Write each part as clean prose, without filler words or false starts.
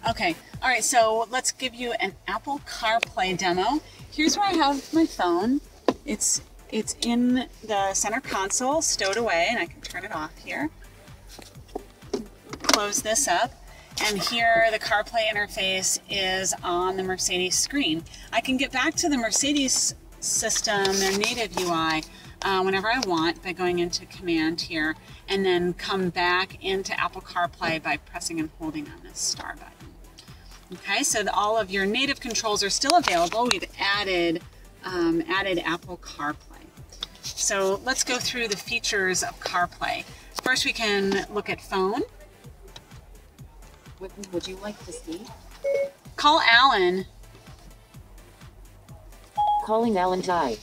Okay, all right, so let's give you an Apple CarPlay demo. Here's where I have my phone. It's in the center console, stowed away, and I can turn it off here. Close this up, and here the CarPlay interface is on the Mercedes screen. I can get back to the Mercedes system, their native UI, whenever I want by going into Command here, and then come back into Apple CarPlay by pressing and holding on this star button. Okay, so all of your native controls are still available. We've added Apple CarPlay. So let's go through the features of CarPlay. First, we can look at phone. What would you like to see? Call Alan. Calling Alan Ty.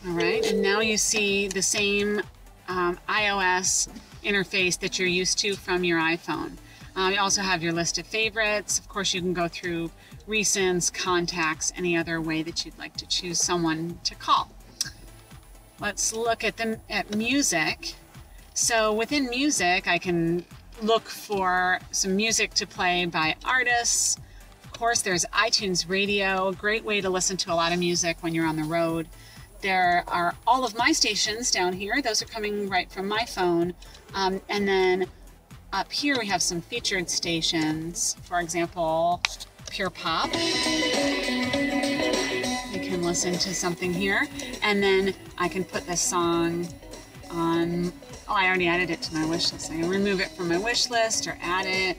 All right, and now you see the same iOS interface that you're used to from your iPhone. You also have your list of favorites. Of course, you can go through recents, contacts, any other way that you'd like to choose someone to call. Let's look at music. So within music, I can look for some music to play by artists. Of course, there's iTunes Radio, a great way to listen to a lot of music when you're on the road. There are all of my stations down here. Those are coming right from my phone. And then up here we have some featured stations. For example, Pure Pop. You can listen to something here. And then I can put this song on, oh, I already added it to my wish list. I can remove it from my wish list or add it.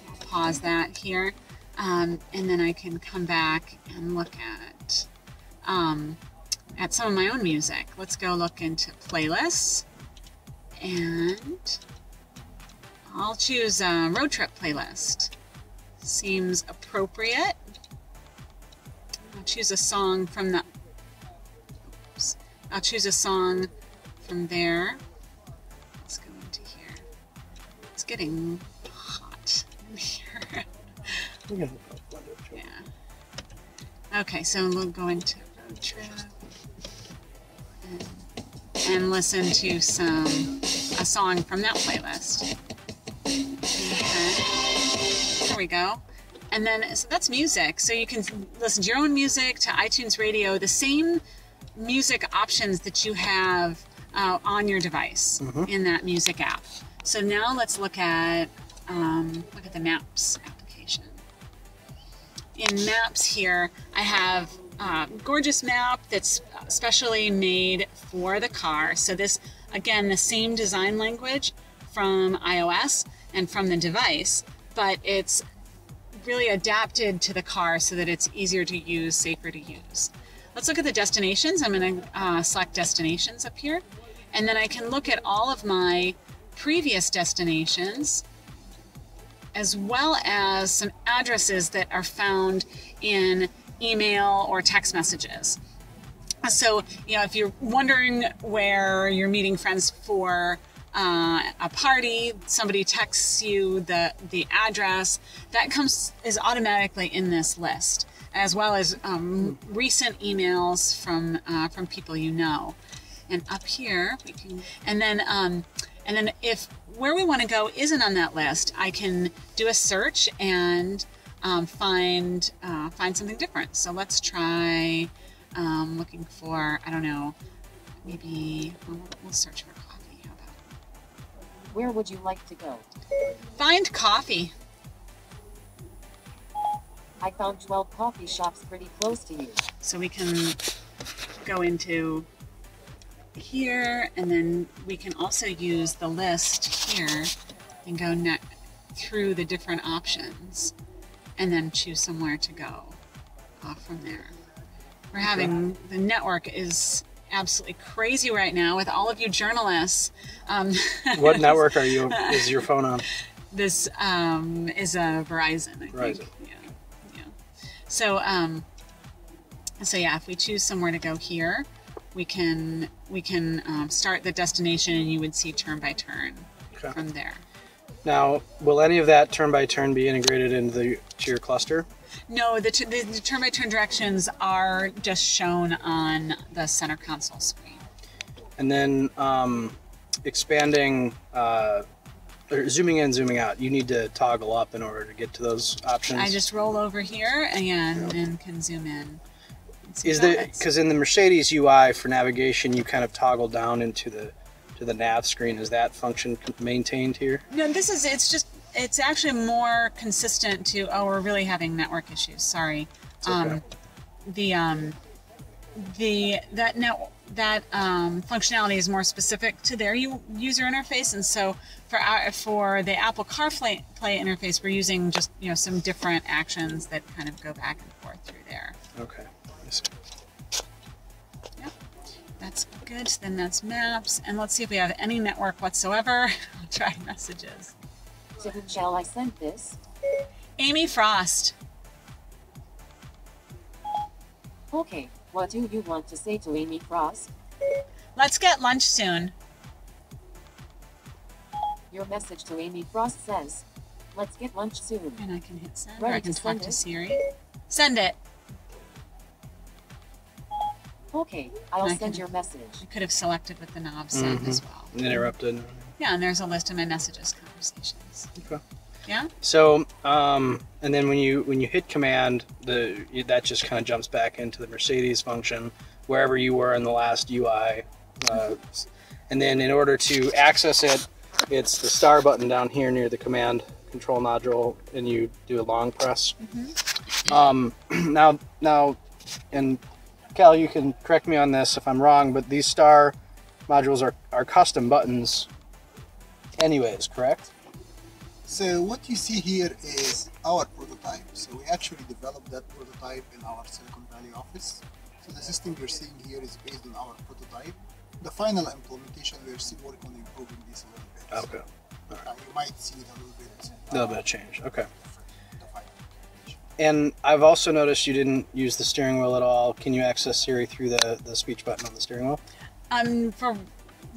I'll pause that here. And then I can come back and look at some of my own music. Let's go look into playlists, and I'll choose a road trip playlist. Seems appropriate. I'll choose a song from the, oops. I'll choose a song from there. Let's go into here. It's getting hot in here. Yeah. Okay, so we'll go into road trip and listen to a song from that playlist. Okay. There we go. And then, so that's music. So you can listen to your own music, to iTunes Radio, the same music options that you have on your device in that music app. So now let's look at the Maps application. In Maps here, I have a gorgeous map that's specially made for the car. So this, again, the same design language from iOS and from the device, but it's really adapted to the car so that it's easier to use, safer to use. Let's look at the destinations. I'm going to select destinations up here, and then I can look at all of my previous destinations as well as some addresses that are found in email or text messages. So, you know, if you're wondering where you're meeting friends for a party, somebody texts you the address, that is automatically in this list, as well as recent emails from people you know. And up here we can, and then if where we want to go isn't on that list, I can do a search and find something different. So let's try looking for, I don't know, maybe we'll search for coffee. How about? Where would you like to go? Find coffee. I found 12 coffee shops pretty close to you. So we can go into here, and then we can also use the list here and go through the different options and then choose somewhere to go from there. We're having, the network is absolutely crazy right now with all of you journalists. What network is your phone on? This is a Verizon, I think. Yeah. So yeah, if we choose somewhere to go here, we can start the destination, and you would see turn by turn from there. Now, will any of that turn by turn be integrated into your cluster? No, the turn by turn directions are just shown on the center console screen. And then expanding or zooming in, zooming out, you need to toggle up in order to get to those options. I just roll over here and can zoom in. Is there, because in the Mercedes UI for navigation, you kind of toggle down into the nav screen. Is that function maintained here? No, it's actually more consistent to, oh, we're really having network issues. Sorry. Okay. That functionality is more specific to their user interface, and so for the Apple CarPlay interface, we're using just some different actions that kind of go back and forth through there. Okay. Yep, that's good. Then that's maps, and let's see if we have any network whatsoever. I'll try messages. To whom shall I send this? Amy Frost. Okay, what do you want to say to Amy Frost? Let's get lunch soon. Your message to Amy Frost says, let's get lunch soon. And I can hit send, Ready or I can to talk send to it? Siri. Send it. Okay, I'll I send can- your message. I could have selected with the knob send as well. Interrupted. Yeah, and there's a list of my messages conversations. Okay. Yeah? So, and then when you hit command, that just kind of jumps back into the Mercedes function, wherever you were in the last UI. And then in order to access it, it's the star button down here near the command control nodule, and you do a long press. Now, and Cal, you can correct me on this if I'm wrong, but these star modules are custom buttons anyways, correct? So what you see here is our prototype. So we actually developed that prototype in our Silicon Valley office. So the system you're seeing here is based on our prototype. The final implementation, we're still working on improving this a little bit. Okay. You might see it a little bit. A little bit of change. Okay. different, the final implementation. And I've also noticed you didn't use the steering wheel at all. Can you access Siri through the speech button on the steering wheel? For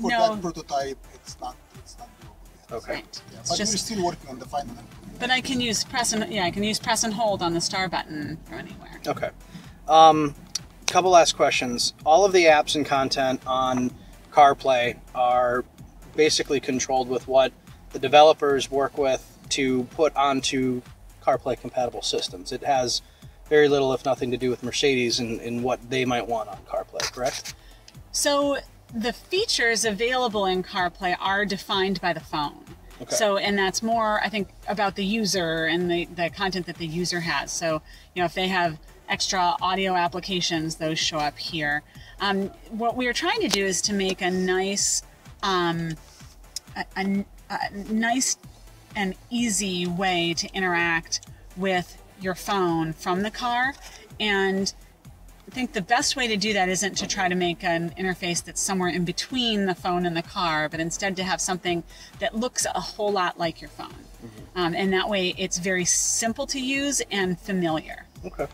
No. that prototype, it's not doable yet. Okay. Right. Yeah, It's but just, we're still working on the final implementation. but I can use press and hold on the star button from anywhere. Okay. Couple last questions. All of the apps and content on CarPlay are basically controlled with what the developers work with to put onto CarPlay compatible systems. It has very little, if nothing, to do with Mercedes and what they might want on CarPlay, correct? So the features available in CarPlay are defined by the phone. Okay. So, and that's more, I think, about the user and the content that the user has. So, if they have extra audio applications, those show up here. What we are trying to do is to make a nice, nice and easy way to interact with your phone from the car. And I think the best way to do that isn't to try to make an interface that's somewhere in between the phone and the car, but instead to have something that looks a whole lot like your phone. And that way it's very simple to use and familiar. Okay.